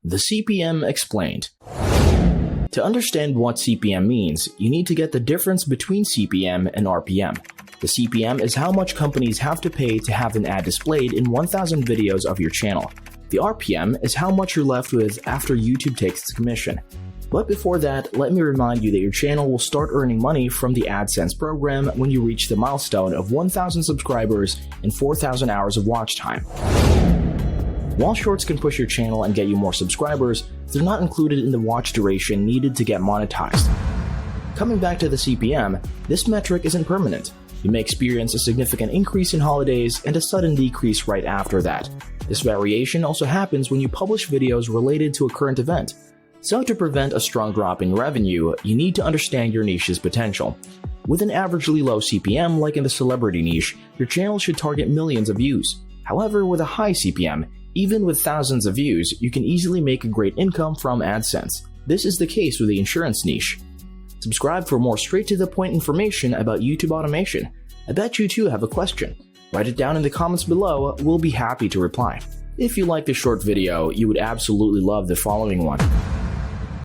The CPM Explained. To understand what CPM means, you need to get the difference between CPM and RPM. The CPM is how much companies have to pay to have an ad displayed in 1,000 videos of your channel. The RPM is how much you're left with after YouTube takes its commission. But before that, let me remind you that your channel will start earning money from the Adsense program when you reach the milestone of 1,000 subscribers and 4,000 hours of watch time. While shorts can push your channel and get you more subscribers, they're not included in the watch duration needed to get monetized. Coming back to the CPM, this metric isn't permanent. You may experience a significant increase in holidays and a sudden decrease right after that. This variation also happens when you publish videos related to a current event. So to prevent a strong drop in revenue, you need to understand your niche's potential. With an averagely low CPM like in the celebrity niche, your channel should target millions of views. However, with a high CPM, even with thousands of views, you can easily make a great income from Adsense. This is the case with the insurance niche. Subscribe for more straight-to-the-point information about YouTube automation. I bet you too have a question. Write it down in the comments below, we'll be happy to reply. If you like this short video, you would absolutely love the following one.